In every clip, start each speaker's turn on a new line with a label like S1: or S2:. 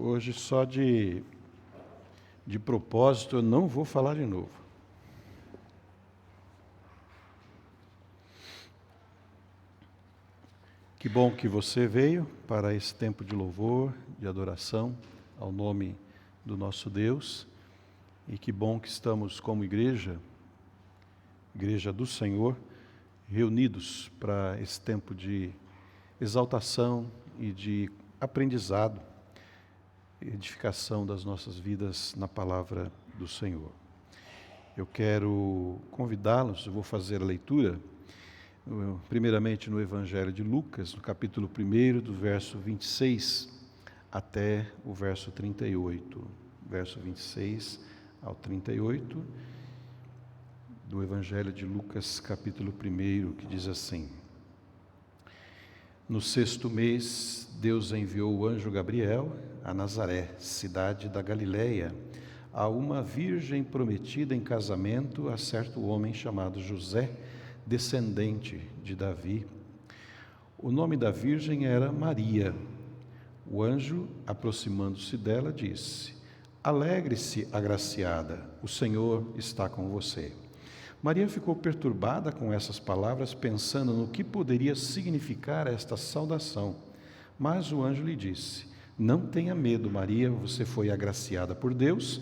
S1: Hoje, só de propósito, eu não vou falar de novo. Que bom que você veio para esse tempo de louvor, de adoração ao nome do nosso Deus. E que bom que estamos como igreja do Senhor, reunidos para esse tempo de exaltação e de aprendizado, edificação das nossas vidas na palavra do Senhor. Eu quero convidá-los, eu vou fazer a leitura, primeiramente no Evangelho de Lucas, no capítulo 1, do verso 26 até o verso 38. Verso 26 ao 38, do Evangelho de Lucas, capítulo 1, que diz assim: No 6º mês, Deus enviou o anjo Gabriel a Nazaré, cidade da Galileia, a uma virgem prometida em casamento a certo homem chamado José, descendente de Davi. O nome da virgem era Maria. O anjo, aproximando-se dela, disse: Alegre-se, agraciada, o Senhor está com você. Maria ficou perturbada com essas palavras, pensando no que poderia significar esta saudação. Mas o anjo lhe disse: Não tenha medo, Maria, você foi agraciada por Deus,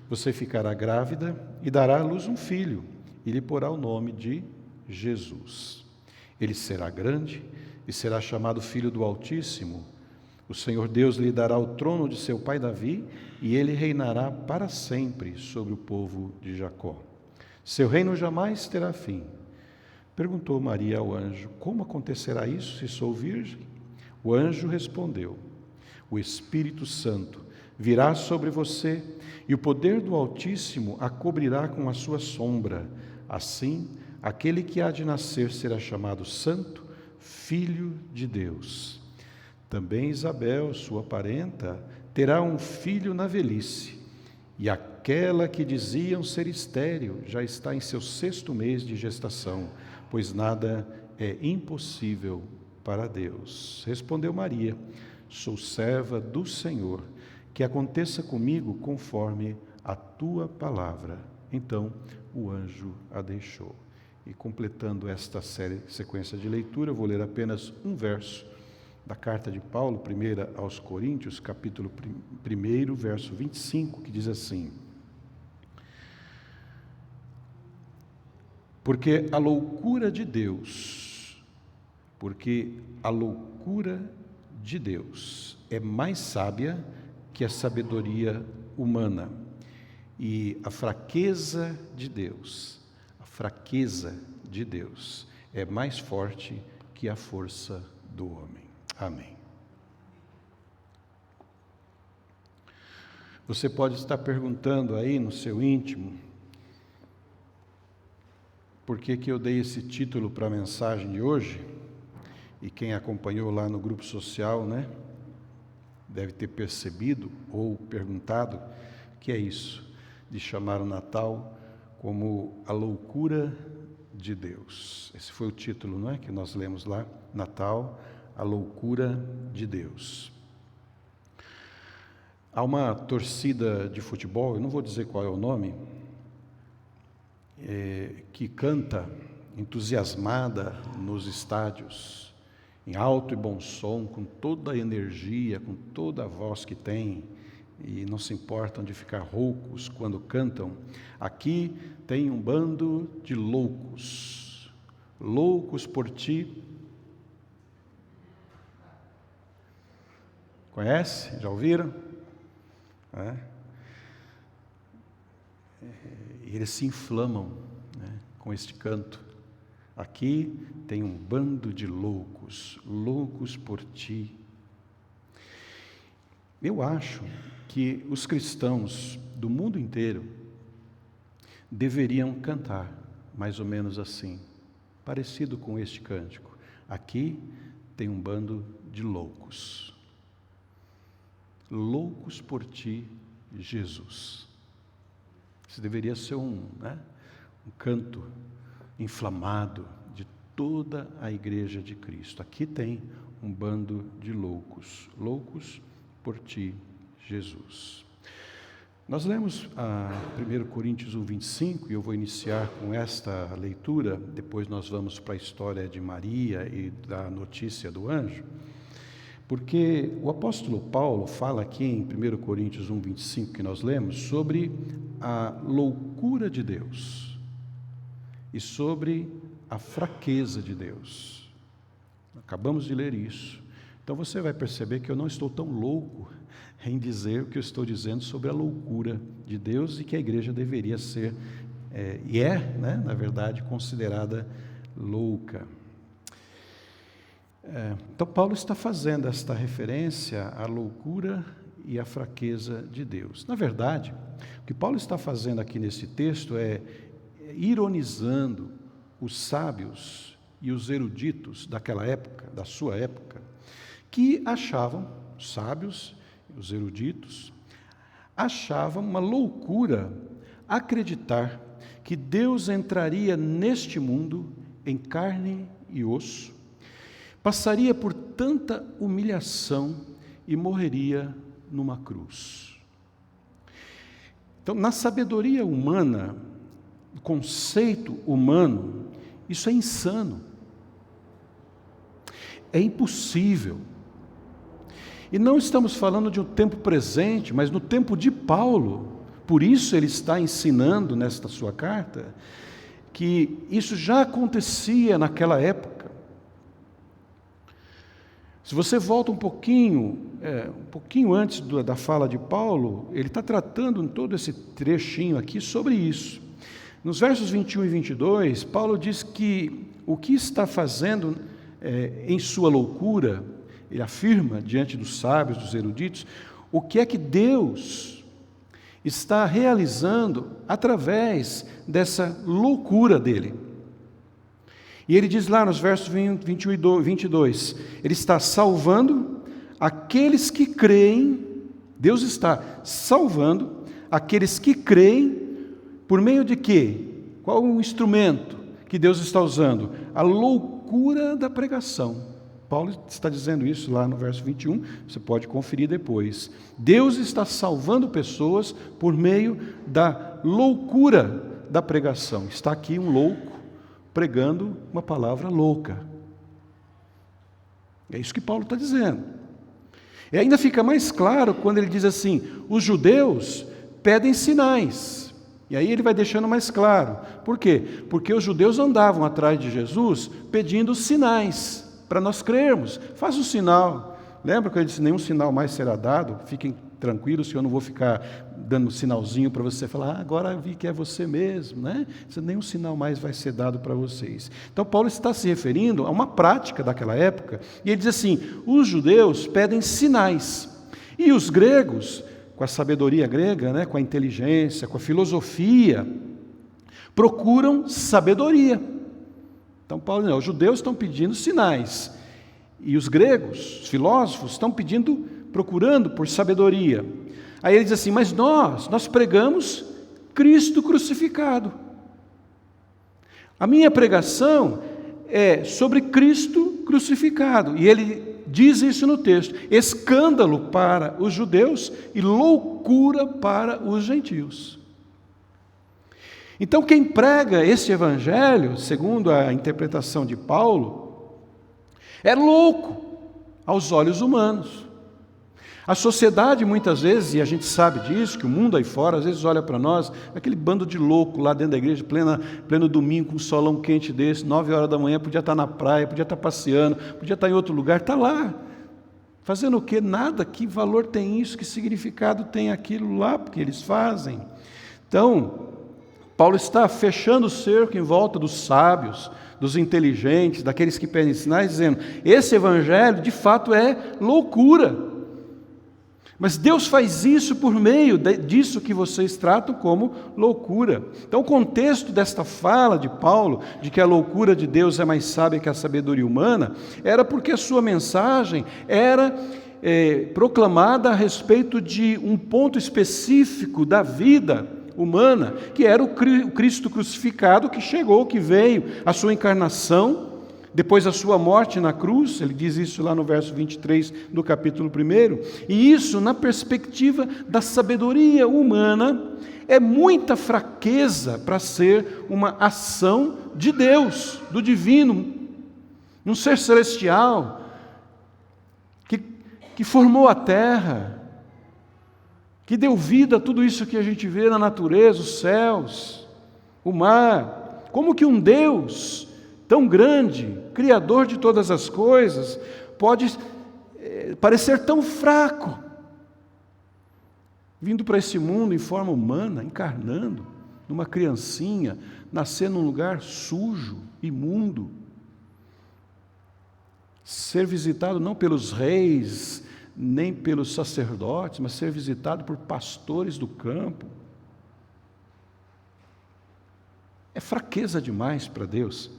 S1: você ficará grávida e dará à luz um filho, e lhe porá o nome de Jesus. Ele será grande e será chamado Filho do Altíssimo. O Senhor Deus lhe dará o trono de seu pai Davi, e ele reinará para sempre sobre o povo de Jacó. Seu reino jamais terá fim. Perguntou Maria ao anjo: Como acontecerá isso, se sou virgem? O anjo respondeu: O Espírito Santo virá sobre você, e o poder do Altíssimo a cobrirá com a sua sombra. Assim, aquele que há de nascer será chamado Santo, Filho de Deus. Também Isabel, sua parenta, terá um filho na velhice, e aquela que diziam ser estéril já está em seu 6º mês de gestação, pois nada é impossível para Deus. Respondeu Maria: Sou serva do Senhor, que aconteça comigo conforme a tua palavra. Então o anjo a deixou. E completando esta sequência de leitura, eu vou ler apenas um verso da carta de Paulo, 1 aos Coríntios, capítulo 1, verso 25, que diz assim: Porque a loucura de Deus é mais sábia que a sabedoria humana, e a fraqueza de Deus é mais forte que a força do homem. Amém. Você pode estar perguntando aí no seu íntimo, por que eu dei esse título para a mensagem de hoje? E quem acompanhou lá no grupo social, deve ter percebido ou perguntado que é isso, de chamar o Natal como a loucura de Deus. Esse foi o título, que nós lemos lá, Natal, a loucura de Deus. Há uma torcida de futebol, eu não vou dizer qual é o nome, que canta entusiasmada nos estádios, em alto e bom som, com toda a energia, com toda a voz que tem, e não se importam de ficar roucos quando cantam. Aqui tem um bando de loucos por ti. Conhece? Já ouviram? E eles se inflamam, com este canto. Aqui tem um bando de loucos por ti. Eu acho que os cristãos do mundo inteiro deveriam cantar mais ou menos assim, parecido com este cântico. Aqui tem um bando de loucos por ti, Jesus. Isso deveria ser um canto inflamado de toda a igreja de Cristo. Aqui tem um bando de loucos por ti, Jesus. Nós lemos a 1 Coríntios 1:25, e eu vou iniciar com esta leitura, depois nós vamos para a história de Maria e da notícia do anjo, porque o apóstolo Paulo fala aqui em 1 Coríntios 1:25, que nós lemos, sobre a loucura de Deus e sobre a fraqueza de Deus. Acabamos de ler isso. Então você vai perceber que eu não estou tão louco em dizer o que eu estou dizendo sobre a loucura de Deus e que a igreja deveria ser, na verdade, considerada louca. Então Paulo está fazendo esta referência à loucura e à fraqueza de Deus. Na verdade, o que Paulo está fazendo aqui nesse texto é ironizando os sábios e os eruditos daquela época, da sua época, que achavam, os sábios, os eruditos, achavam uma loucura acreditar que Deus entraria neste mundo em carne e osso, passaria por tanta humilhação e morreria numa cruz. Então, na sabedoria humana, no conceito humano, isso é insano. É impossível. E não estamos falando de um tempo presente, mas no tempo de Paulo. Por isso ele está ensinando nesta sua carta que isso já acontecia naquela época. Se você volta um pouquinho antes da fala de Paulo, ele está tratando em todo esse trechinho aqui sobre isso. Nos versos 21 e 22, Paulo diz que o que está fazendo em sua loucura, ele afirma diante dos sábios, dos eruditos, o que é que Deus está realizando através dessa loucura dele. E ele diz lá nos versos 21 e 22, ele está salvando aqueles que creem, Deus está salvando aqueles que creem por meio de quê? Qual o instrumento que Deus está usando? A loucura da pregação. Paulo está dizendo isso lá no verso 21, você pode conferir depois. Deus está salvando pessoas por meio da loucura da pregação. Está aqui um louco pregando uma palavra louca. É isso que Paulo está dizendo. E ainda fica mais claro quando ele diz assim, os judeus pedem sinais. E aí ele vai deixando mais claro. Por quê? Porque os judeus andavam atrás de Jesus pedindo sinais para nós crermos. Faz um sinal. Lembra que ele disse, nenhum sinal mais será dado? Fiquem tranquilos que eu não vou ficar dando um sinalzinho para você falar, agora vi que é você mesmo, né? Nenhum sinal mais vai ser dado para vocês. Então Paulo está se referindo a uma prática daquela época, e ele diz assim, os judeus pedem sinais, e os gregos, com a sabedoria grega, né, com a inteligência, com a filosofia, procuram sabedoria. Então Paulo diz, os judeus estão pedindo sinais, e os gregos, os filósofos, estão procurando por sabedoria. Aí ele diz assim, mas nós pregamos Cristo crucificado. A minha pregação é sobre Cristo crucificado. E ele diz isso no texto, escândalo para os judeus e loucura para os gentios. Então quem prega esse evangelho, segundo a interpretação de Paulo, é louco aos olhos humanos. A sociedade muitas vezes, e a gente sabe disso, que o mundo aí fora às vezes olha para nós, aquele bando de louco lá dentro da igreja, pleno domingo, com um solão quente desse, 9 horas da manhã, podia estar na praia, podia estar passeando, podia estar em outro lugar, está lá, fazendo o quê? Nada, que valor tem isso, que significado tem aquilo lá, porque eles fazem. Então, Paulo está fechando o cerco em volta dos sábios, dos inteligentes, daqueles que pedem sinais, dizendo, esse evangelho de fato é loucura. Mas Deus faz isso por meio disso que vocês tratam como loucura. Então o contexto desta fala de Paulo, de que a loucura de Deus é mais sábia que a sabedoria humana, era porque a sua mensagem era proclamada a respeito de um ponto específico da vida humana, que era o Cristo crucificado que chegou, que veio, a sua encarnação, depois da sua morte na cruz, ele diz isso lá no verso 23 do capítulo 1, e isso na perspectiva da sabedoria humana, é muita fraqueza para ser uma ação de Deus, do divino, um ser celestial, que formou a terra, que deu vida a tudo isso que a gente vê na natureza, os céus, o mar. Como que um Deus tão grande, Criador de todas as coisas, pode parecer tão fraco, vindo para esse mundo em forma humana, encarnando numa criancinha, nascendo num lugar sujo, imundo, ser visitado não pelos reis, nem pelos sacerdotes, mas ser visitado por pastores do campo. É fraqueza demais para Deus.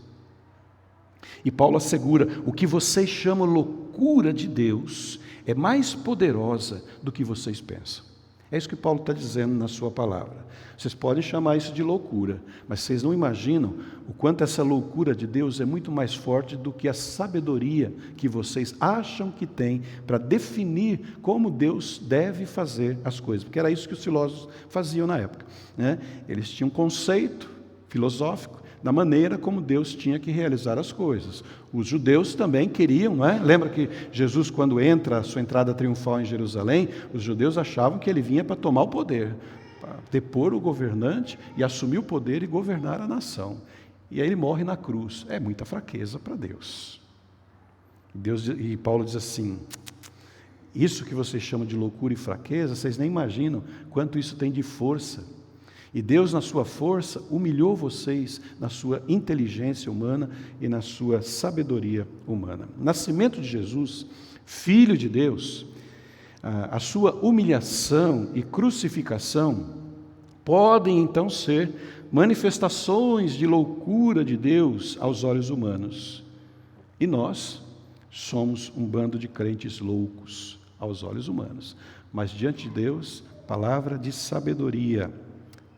S1: E Paulo assegura: o que vocês chamam loucura de Deus é mais poderosa do que vocês pensam. É isso que Paulo está dizendo na sua palavra. Vocês podem chamar isso de loucura, mas vocês não imaginam o quanto essa loucura de Deus é muito mais forte do que a sabedoria que vocês acham que têm para definir como Deus deve fazer as coisas. Porque era isso que os filósofos faziam na época, né? Eles tinham um conceito filosófico da maneira como Deus tinha que realizar as coisas. Os judeus também queriam, não é? Lembra que Jesus, quando entra, a sua entrada triunfal em Jerusalém, os judeus achavam que ele vinha para tomar o poder, para depor o governante e assumir o poder e governar a nação. E aí ele morre na cruz. É muita fraqueza para Deus. E Paulo diz assim: isso que vocês chamam de loucura e fraqueza, vocês nem imaginam quanto isso tem de força. E Deus, na sua força, humilhou vocês na sua inteligência humana e na sua sabedoria humana. O nascimento de Jesus, Filho de Deus, a sua humilhação e crucificação podem então ser manifestações de loucura de Deus aos olhos humanos. E nós somos um bando de crentes loucos aos olhos humanos. Mas diante de Deus, palavra de sabedoria.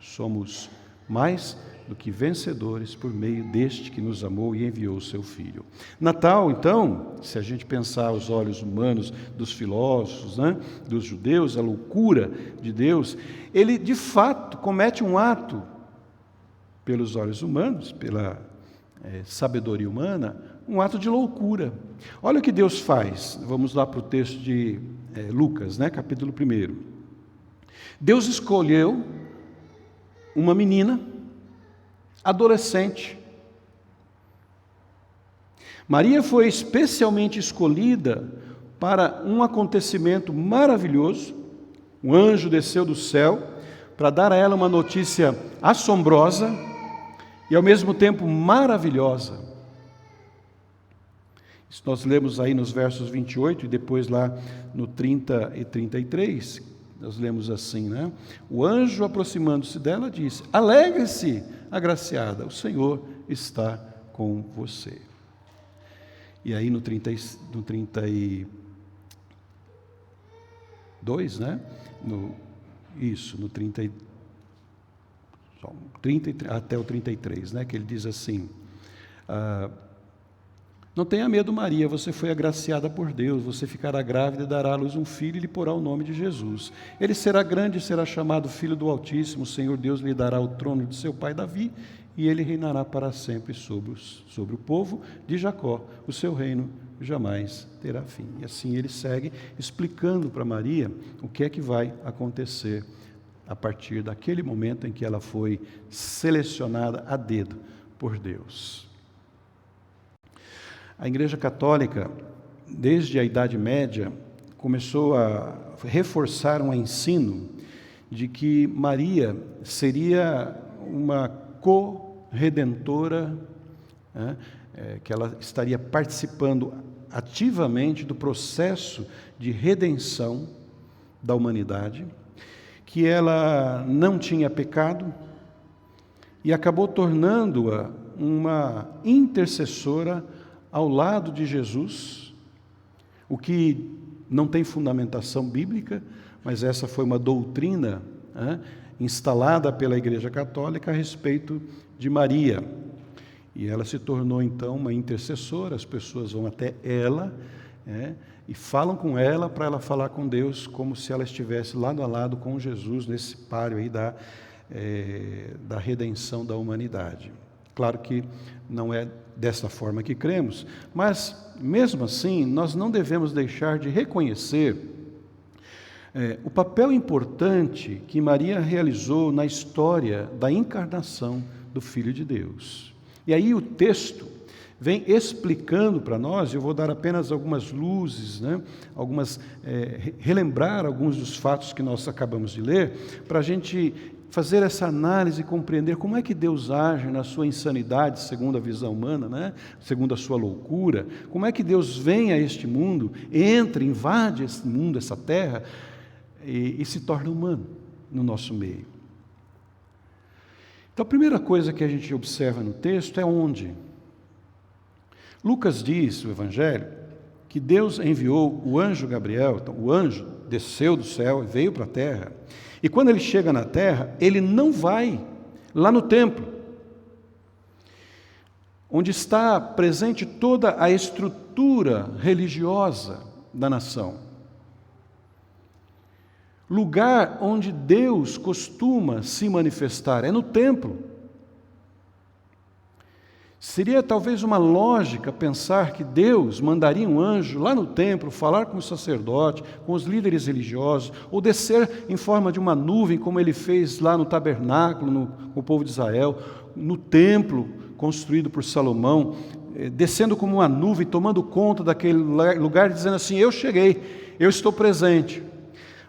S1: Somos mais do que vencedores por meio deste que nos amou e enviou o seu Filho. Natal, então, se a gente pensar aos olhos humanos dos filósofos, né, dos judeus, a loucura de Deus, ele de fato comete um ato pelos olhos humanos, pela sabedoria humana, um ato de loucura. Olha o que Deus faz. Vamos lá para o texto de Lucas, né, capítulo 1. Deus escolheu uma menina, adolescente. Maria foi especialmente escolhida para um acontecimento maravilhoso. Um anjo desceu do céu para dar a ela uma notícia assombrosa e ao mesmo tempo maravilhosa. Isso nós lemos aí nos versos 28 e depois lá no 30 e 33. Nós lemos assim, né? O anjo, aproximando-se dela, disse: alegre-se, agraciada, o Senhor está com você. E aí no 32, né? No 30 até o 33, né? Que ele diz assim: não tenha medo, Maria, você foi agraciada por Deus, você ficará grávida e dará à luz um filho e lhe porá o nome de Jesus. Ele será grande e será chamado Filho do Altíssimo, o Senhor Deus lhe dará o trono de seu pai Davi, e ele reinará para sempre sobre o povo de Jacó. O seu reino jamais terá fim. E assim ele segue explicando para Maria o que é que vai acontecer a partir daquele momento em que ela foi selecionada a dedo por Deus. A Igreja Católica, desde a Idade Média, começou a reforçar um ensino de que Maria seria uma co-redentora, né, que ela estaria participando ativamente do processo de redenção da humanidade, que ela não tinha pecado e acabou tornando-a uma intercessora ao lado de Jesus, o que não tem fundamentação bíblica, mas essa foi uma doutrina instalada pela Igreja Católica a respeito de Maria. E ela se tornou então uma intercessora, as pessoas vão até ela, e falam com ela para ela falar com Deus, como se ela estivesse lado a lado com Jesus, nesse páreo aí da redenção da humanidade. Claro que não é dessa forma que cremos, mas mesmo assim nós não devemos deixar de reconhecer o papel importante que Maria realizou na história da encarnação do Filho de Deus. E aí o texto vem explicando para nós, eu vou dar apenas algumas luzes, relembrar alguns dos fatos que nós acabamos de ler, para a gente fazer essa análise e compreender como é que Deus age na sua insanidade, segundo a visão humana, segundo a sua loucura, como é que Deus vem a este mundo, entra, invade esse mundo, essa terra, e se torna humano no nosso meio. Então, a primeira coisa que a gente observa no texto é onde? Lucas diz, o Evangelho, que Deus enviou o anjo Gabriel, então o anjo desceu do céu e veio para a terra, e quando ele chega na terra, ele não vai lá no templo, onde está presente toda a estrutura religiosa da nação. Lugar onde Deus costuma se manifestar é no templo. Seria talvez uma lógica pensar que Deus mandaria um anjo lá no templo falar com o sacerdote, com os líderes religiosos, ou descer em forma de uma nuvem, como ele fez lá no tabernáculo, com o povo de Israel, no templo construído por Salomão, descendo como uma nuvem, tomando conta daquele lugar, dizendo assim: eu cheguei, eu estou presente.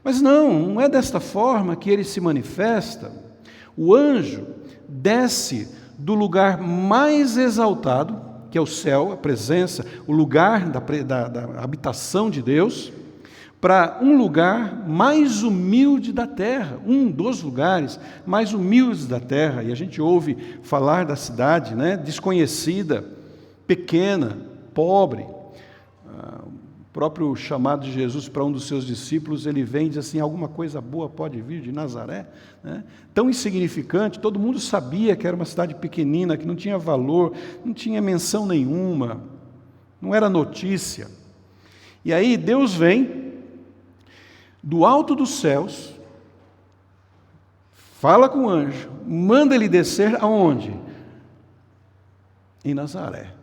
S1: Mas não é desta forma que ele se manifesta. O anjo desce do lugar mais exaltado, que é o céu, a presença, o lugar da habitação de Deus, para um lugar mais humilde da terra, um dos lugares mais humildes da terra. E a gente ouve falar da cidade, desconhecida, pequena, pobre. O próprio chamado de Jesus para um dos seus discípulos, ele vem e diz assim: alguma coisa boa pode vir de Nazaré? Tão insignificante, todo mundo sabia que era uma cidade pequenina, que não tinha valor, não tinha menção nenhuma, não era notícia. E aí Deus vem do alto dos céus, fala com o anjo, manda ele descer aonde? Em Nazaré.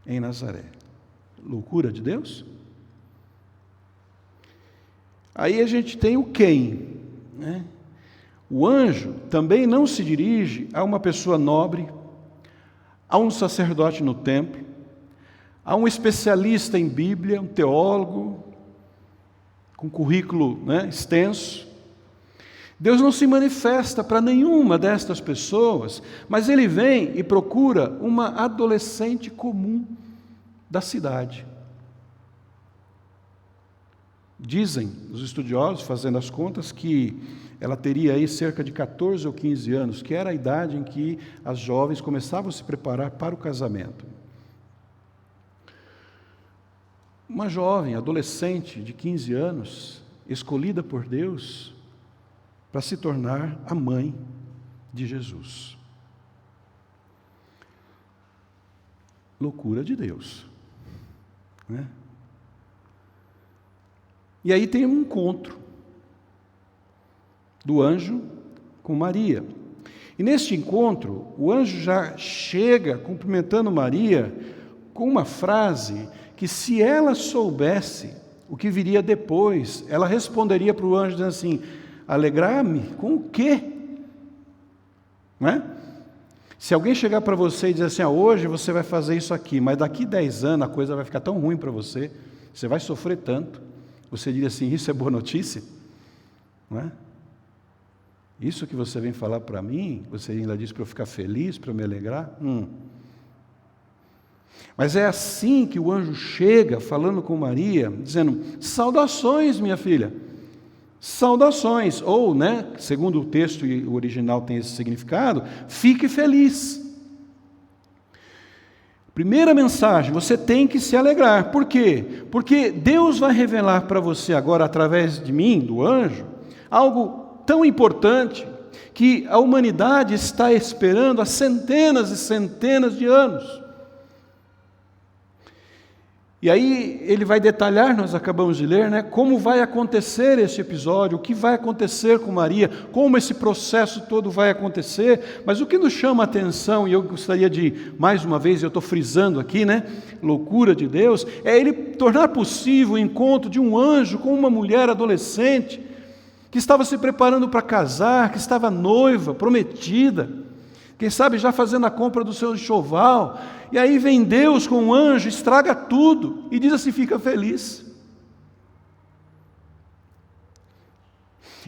S1: Em Nazaré. Loucura de Deus? Aí a gente tem o quem, O anjo também não se dirige a uma pessoa nobre, a um sacerdote no templo, a um especialista em Bíblia, um teólogo, com currículo extenso. Deus não se manifesta para nenhuma destas pessoas, mas Ele vem e procura uma adolescente comum da cidade. Dizem os estudiosos, fazendo as contas, que ela teria aí cerca de 14 ou 15 anos, que era a idade em que as jovens começavam a se preparar para o casamento. Uma jovem, adolescente de 15 anos, escolhida por Deus para se tornar a mãe de Jesus. Loucura de Deus. E aí tem um encontro do anjo com Maria. E neste encontro, o anjo já chega cumprimentando Maria com uma frase que, se ela soubesse o que viria depois, ela responderia para o anjo dizendo assim: alegrar-me com o quê? Se alguém chegar para você e dizer assim: hoje você vai fazer isso aqui, mas daqui 10 anos a coisa vai ficar tão ruim para você, você vai sofrer tanto, você diria assim: isso é boa notícia? Isso que você vem falar para mim, você ainda diz para eu ficar feliz, para eu me alegrar? Mas é assim que o anjo chega, falando com Maria, dizendo: saudações, minha filha, saudações, ou, segundo o texto e o original tem esse significado, fique feliz. Primeira mensagem, você tem que se alegrar. Por quê? Porque Deus vai revelar para você agora, através de mim, do anjo, algo tão importante, que a humanidade está esperando há centenas e centenas de anos. E aí ele vai detalhar, nós acabamos de ler, como vai acontecer esse episódio, o que vai acontecer com Maria, como esse processo todo vai acontecer. Mas o que nos chama a atenção, e eu gostaria de, mais uma vez, eu estou frisando aqui, loucura de Deus, é Ele tornar possível o encontro de um anjo com uma mulher adolescente, que estava se preparando para casar, que estava noiva, prometida, quem sabe já fazendo a compra do seu enxoval, e aí vem Deus com um anjo, estraga tudo, e diz assim, fica feliz.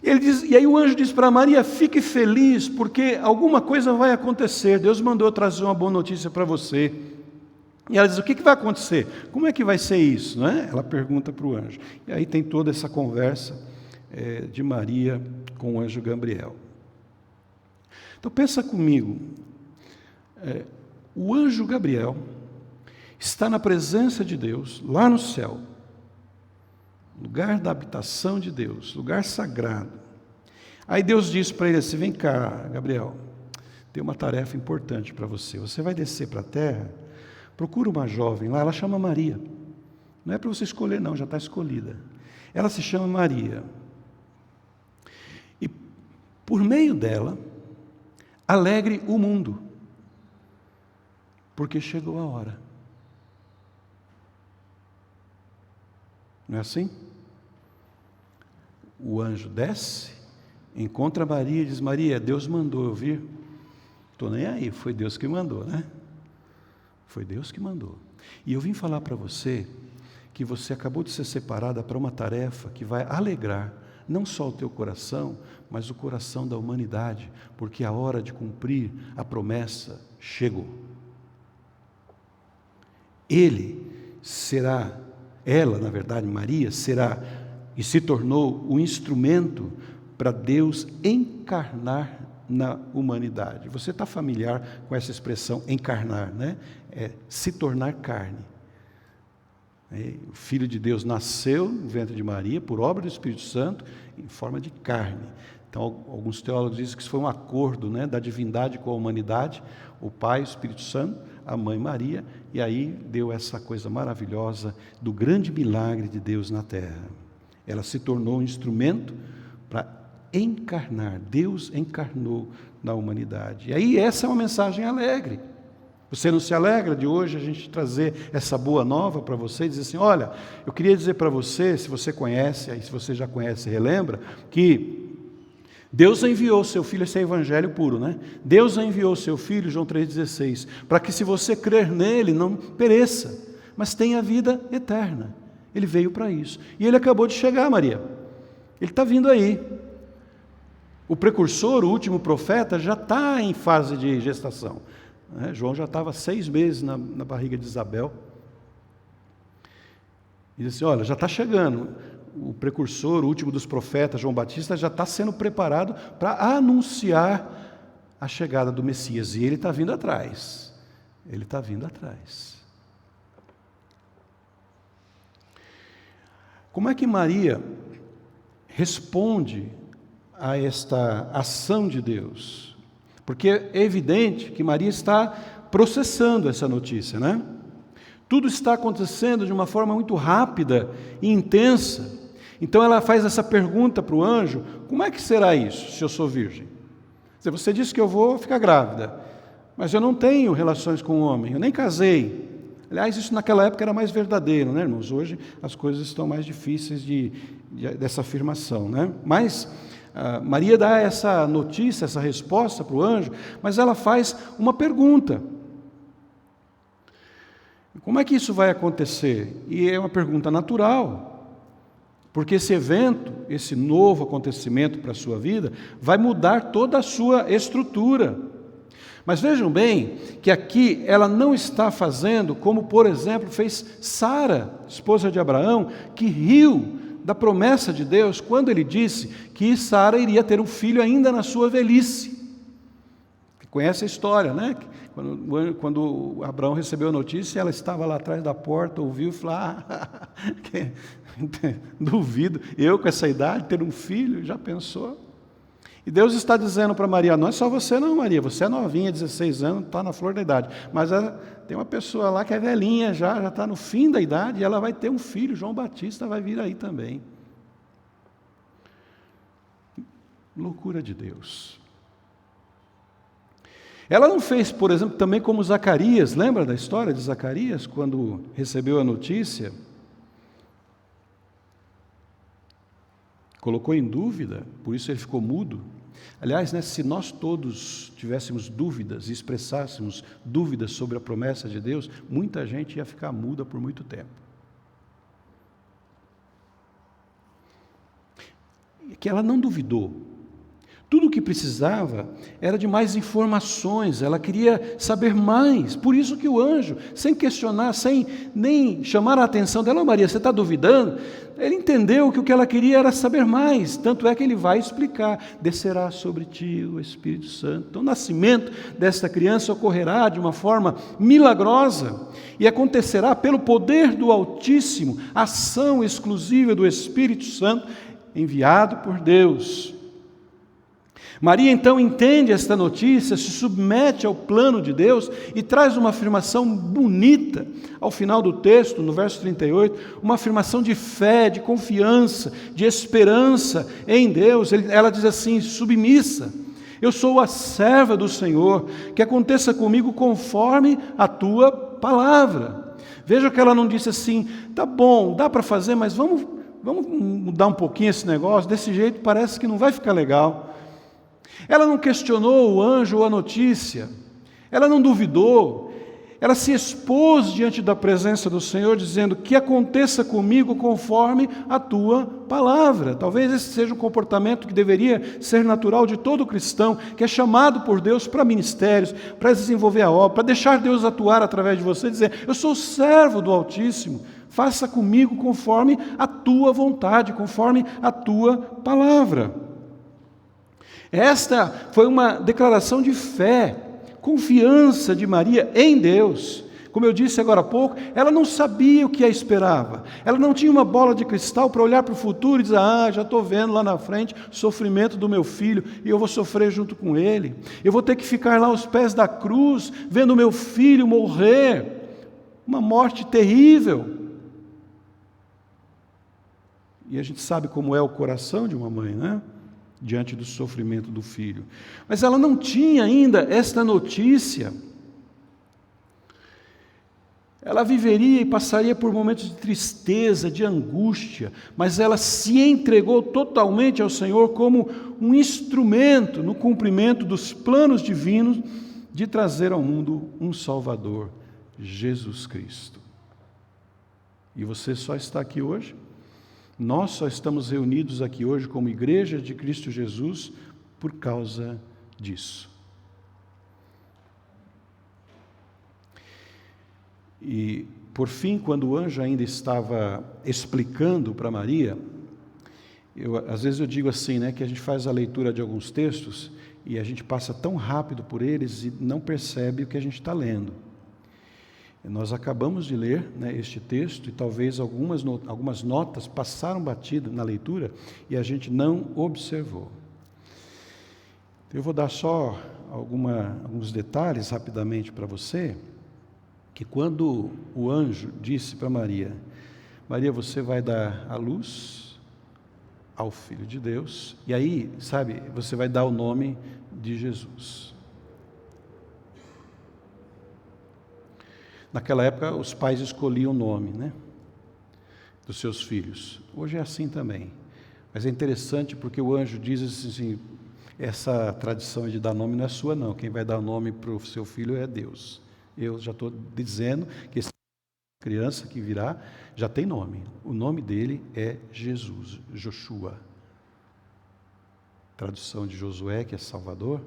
S1: E aí o anjo diz para Maria, fique feliz, porque alguma coisa vai acontecer, Deus mandou trazer uma boa notícia para você. E ela diz, o que vai acontecer? Como é que vai ser isso? Não é? Ela pergunta para o anjo. E aí tem toda essa conversa de Maria com o anjo Gabriel. Então pensa comigo, o anjo Gabriel está na presença de Deus, lá no céu, lugar da habitação de Deus, lugar sagrado. Aí Deus diz para ele assim, vem cá, Gabriel, tem uma tarefa importante para você. Você vai descer para a terra, procura uma jovem lá, ela chama Maria. Não é para você escolher não, já está escolhida. Ela se chama Maria. E por meio dela, alegre o mundo, porque chegou a hora. Não é assim? O anjo desce, encontra Maria e diz, Maria, Deus mandou eu vir. Estou nem aí, foi Deus que mandou, Foi Deus que mandou. E eu vim falar para você que você acabou de ser separada para uma tarefa que vai alegrar não só o teu coração, mas o coração da humanidade, porque a hora de cumprir a promessa chegou. Ela, na verdade, Maria, será e se tornou o instrumento para Deus encarnar na humanidade. Você está familiar com essa expressão encarnar, É se tornar carne. O Filho de Deus nasceu no ventre de Maria, por obra do Espírito Santo, em forma de carne. Então, alguns teólogos dizem que isso foi um acordo da divindade com a humanidade, o Pai, o Espírito Santo, a Mãe Maria, e aí deu essa coisa maravilhosa do grande milagre de Deus na terra. Ela se tornou um instrumento para encarnar, Deus encarnou na humanidade. E aí essa é uma mensagem alegre. Você não se alegra de hoje a gente trazer essa boa nova para você e dizer assim, olha, eu queria dizer para você, se você conhece, aí se você já conhece, relembra, que Deus enviou o seu Filho, esse é evangelho puro, Deus enviou o seu Filho, João 3,16, para que se você crer nele, não pereça, mas tenha vida eterna. Ele veio para isso. E ele acabou de chegar, Maria. Ele está vindo aí. O precursor, o último profeta, já está em fase de gestação. João já estava 6 meses na barriga de Isabel. E disse, olha, já está chegando. O precursor, o último dos profetas, João Batista, já está sendo preparado para anunciar a chegada do Messias. E ele está vindo atrás. Ele está vindo atrás. Como é que Maria responde a esta ação de Deus? Porque é evidente que Maria está processando essa notícia, Tudo está acontecendo de uma forma muito rápida e intensa. Então ela faz essa pergunta para o anjo, como é que será isso, se eu sou virgem? Você disse que eu vou ficar grávida, mas eu não tenho relações com o homem, eu nem casei. Aliás, isso naquela época era mais verdadeiro, irmãos? Hoje as coisas estão mais difíceis dessa afirmação, Mas Maria dá essa notícia, essa resposta para o anjo, mas ela faz uma pergunta. Como é que isso vai acontecer? E é uma pergunta natural, porque esse evento, esse novo acontecimento para a sua vida, vai mudar toda a sua estrutura. Mas vejam bem que aqui ela não está fazendo como, por exemplo, fez Sara, esposa de Abraão, que riu da promessa de Deus quando ele disse que Sara iria ter um filho ainda na sua velhice. Conhece a história, Quando Abraão recebeu a notícia, ela estava lá atrás da porta, ouviu e falou, duvido, eu com essa idade ter um filho, já pensou? E Deus está dizendo para Maria, não é só você não, Maria, você é novinha, 16 anos, está na flor da idade, mas tem uma pessoa lá que é velhinha já está no fim da idade, e ela vai ter um filho, João Batista vai vir aí também. Loucura de Deus. Ela não fez, por exemplo, também como Zacarias, lembra da história de Zacarias, quando recebeu a notícia? Colocou em dúvida, por isso ele ficou mudo. Aliás, né, se nós todos tivéssemos dúvidas e expressássemos dúvidas sobre a promessa de Deus, muita gente ia ficar muda por muito tempo. E que ela não duvidou. Tudo o que precisava era de mais informações, ela queria saber mais. Por isso que o anjo, sem questionar, sem nem chamar a atenção dela, Maria, você está duvidando? Ele entendeu que o que ela queria era saber mais, tanto é que ele vai explicar, descerá sobre ti o Espírito Santo. Então o nascimento desta criança ocorrerá de uma forma milagrosa e acontecerá pelo poder do Altíssimo, ação exclusiva do Espírito Santo enviado por Deus. Maria então entende esta notícia, se submete ao plano de Deus e traz uma afirmação bonita ao final do texto, no verso 38, uma afirmação de fé, de confiança, de esperança em Deus. Ela diz assim, submissa, eu sou a serva do Senhor, que aconteça comigo conforme a tua palavra. Veja que ela não disse assim, tá bom, dá para fazer, mas vamos mudar um pouquinho esse negócio, desse jeito parece que não vai ficar legal. Ela não questionou o anjo ou a notícia, ela não duvidou, ela se expôs diante da presença do Senhor, dizendo, que aconteça comigo conforme a tua palavra. Talvez esse seja um comportamento que deveria ser natural de todo cristão, que é chamado por Deus para ministérios, para desenvolver a obra, para deixar Deus atuar através de você, dizer, eu sou servo do Altíssimo, faça comigo conforme a tua vontade, conforme a tua palavra. Esta foi uma declaração de fé, confiança de Maria em Deus. Como eu disse agora há pouco, ela não sabia o que a esperava. Ela não tinha uma bola de cristal para olhar para o futuro e dizer, já estou vendo lá na frente o sofrimento do meu filho e eu vou sofrer junto com ele. Eu vou ter que ficar lá aos pés da cruz, vendo o meu filho morrer. Uma morte terrível. E a gente sabe como é o coração de uma mãe, né? Diante do sofrimento do filho. Mas ela não tinha ainda esta notícia. Ela viveria e passaria por momentos de tristeza, de angústia, mas ela se entregou totalmente ao Senhor como um instrumento no cumprimento dos planos divinos de trazer ao mundo um Salvador, Jesus Cristo. E você só está aqui hoje? Nós só estamos reunidos aqui hoje como igreja de Cristo Jesus por causa disso. E, por fim, quando o anjo ainda estava explicando para Maria, às vezes eu digo assim, né, que a gente faz a leitura de alguns textos e a gente passa tão rápido por eles e não percebe o que a gente está lendo. Nós acabamos de ler, né, este texto e talvez algumas notas passaram batido na leitura e a gente não observou. Eu vou dar só alguns detalhes rapidamente para você, que quando o anjo disse para Maria, Maria, você vai dar a luz ao Filho de Deus, e aí, sabe, você vai dar o nome de Jesus. Naquela época, os pais escolhiam o nome, né, dos seus filhos. Hoje é assim também. Mas é interessante porque o anjo diz assim, essa tradição de dar nome não é sua não, quem vai dar o nome para o seu filho é Deus. Eu já estou dizendo que essa criança que virá já tem nome. O nome dele é Jesus, Joshua. Tradução de Josué, que é Salvador.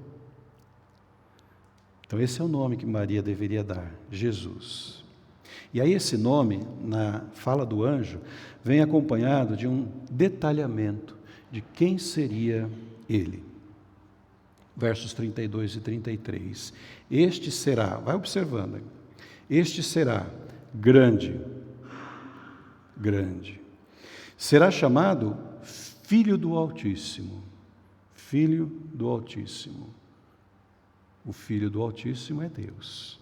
S1: Então esse é o nome que Maria deveria dar, Jesus. E aí esse nome, na fala do anjo, vem acompanhado de um detalhamento de quem seria ele. Versos 32 e 33. Este será, vai observando, este será grande, grande. Será chamado Filho do Altíssimo. Filho do Altíssimo. O Filho do Altíssimo é Deus.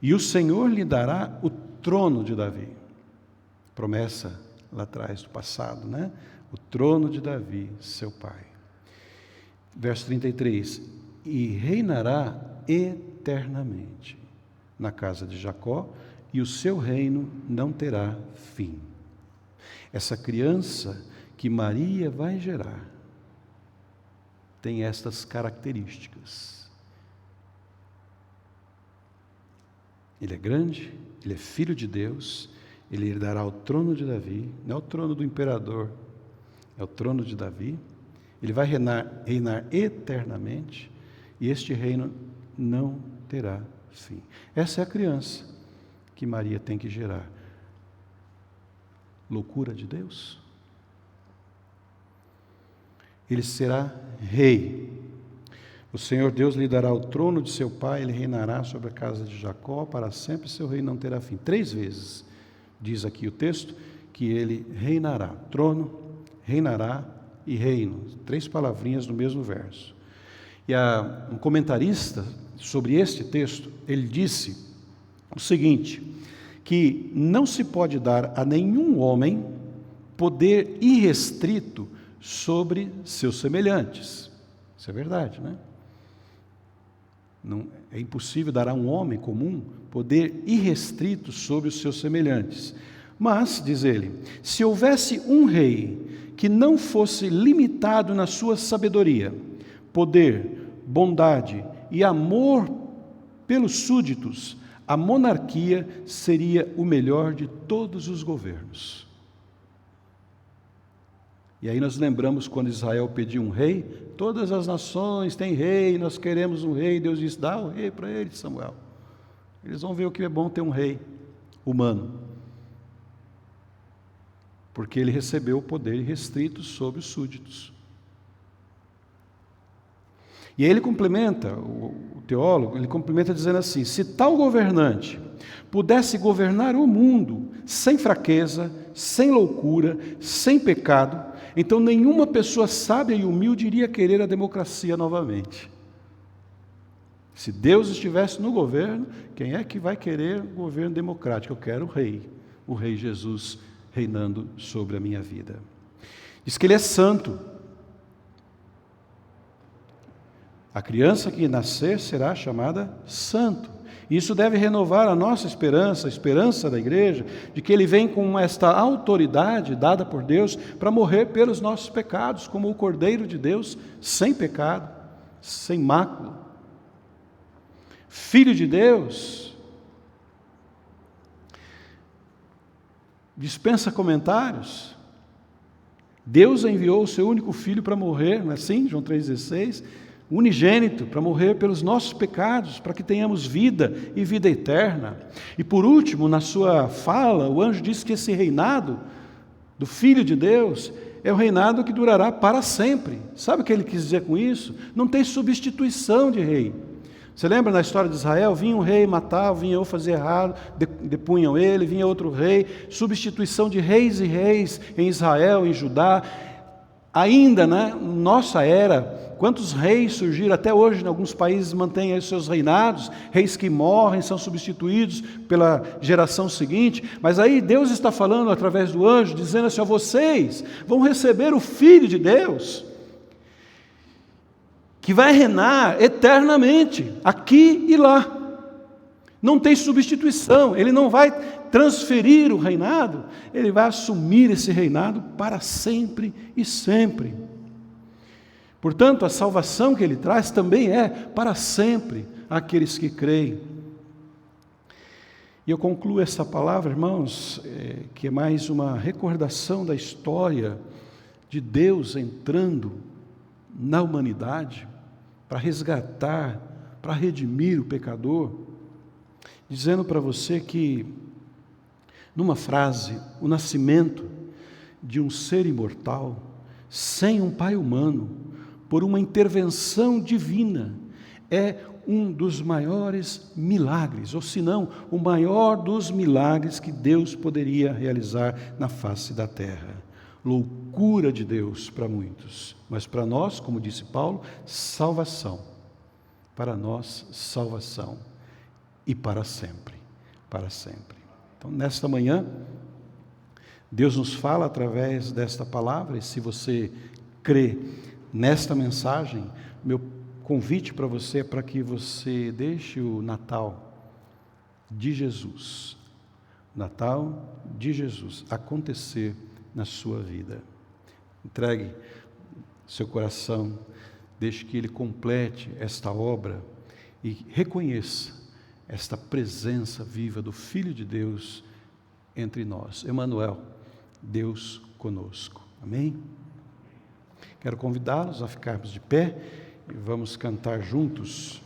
S1: E o Senhor lhe dará o trono de Davi. Promessa lá atrás do passado, né? O trono de Davi, seu pai. Verso 33. E reinará eternamente na casa de Jacó, e o seu reino não terá fim. Essa criança que Maria vai gerar tem estas características. Ele é grande, ele é filho de Deus, ele herdará o trono de Davi, não é o trono do imperador, é o trono de Davi. Ele vai reinar eternamente, e este reino não terá fim. Essa é a criança que Maria tem que gerar. Loucura de Deus? Ele será rei. O Senhor Deus lhe dará o trono de seu pai, ele reinará sobre a casa de Jacó para sempre, seu reino não terá fim. 3 vezes diz aqui o texto que ele reinará. Trono, reinará e reino. 3 palavrinhas no mesmo verso. E um comentarista sobre este texto, ele disse o seguinte, que não se pode dar a nenhum homem poder irrestrito sobre seus semelhantes. Isso é verdade, né? Não, é impossível dar a um homem comum poder irrestrito sobre os seus semelhantes. Mas, diz ele, se houvesse um rei que não fosse limitado na sua sabedoria, poder, bondade e amor pelos súditos, a monarquia seria o melhor de todos os governos. E aí nós lembramos quando Israel pediu um rei, todas as nações têm rei, nós queremos um rei, Deus disse, dá o rei para eles, Samuel. Eles vão ver o que é bom ter um rei humano. Porque ele recebeu o poder restrito sobre os súditos. E aí ele complementa, o teólogo, ele complementa dizendo assim, se tal governante pudesse governar o mundo sem fraqueza, sem loucura, sem pecado, então nenhuma pessoa sábia e humilde iria querer a democracia novamente. Se Deus estivesse no governo, quem é que vai querer o governo democrático? Eu quero o rei Jesus reinando sobre a minha vida. Diz que ele é santo. A criança que nascer será chamada santo. Isso deve renovar a nossa esperança, a esperança da igreja, de que ele vem com esta autoridade dada por Deus para morrer pelos nossos pecados, como o Cordeiro de Deus, sem pecado, sem mácula. Filho de Deus, dispensa comentários. Deus enviou o seu único filho para morrer, não é assim? João 3,16. Unigênito, para morrer pelos nossos pecados, para que tenhamos vida e vida eterna. E por último, na sua fala, o anjo disse que esse reinado do Filho de Deus é o reinado que durará para sempre. Sabe o que ele quis dizer com isso? Não tem substituição de rei. Você lembra na história de Israel? Vinha um rei, matava, vinha outro fazer errado, depunham ele, vinha outro rei, substituição de reis e reis em Israel, em Judá. Ainda, né, nossa era, quantos reis surgiram, até hoje em alguns países mantêm aí os seus reinados, reis que morrem, são substituídos pela geração seguinte, mas aí Deus está falando através do anjo, dizendo assim, vocês vão receber o Filho de Deus, que vai reinar eternamente, aqui e lá. Não tem substituição, ele não vai transferir o reinado, ele vai assumir esse reinado para sempre e sempre. Portanto, a salvação que ele traz também é para sempre àqueles que creem. E eu concluo essa palavra, irmãos, que é mais uma recordação da história de Deus entrando na humanidade para resgatar, para redimir o pecador, dizendo para você que, numa frase, o nascimento de um ser imortal, sem um pai humano, por uma intervenção divina, é um dos maiores milagres, ou se não, o maior dos milagres que Deus poderia realizar na face da terra. Loucura loucura de Deus para muitos, mas para nós, como disse Paulo, salvação. Para nós, salvação. E para sempre, para sempre. Então, nesta manhã, Deus nos fala através desta palavra, e se você crê nesta mensagem, meu convite para você é para que você deixe o Natal de Jesus, Natal de Jesus, acontecer na sua vida. Entregue seu coração, deixe que Ele complete esta obra e reconheça esta presença viva do Filho de Deus entre nós. Emanuel, Deus conosco. Amém? Quero convidá-los a ficarmos de pé e vamos cantar juntos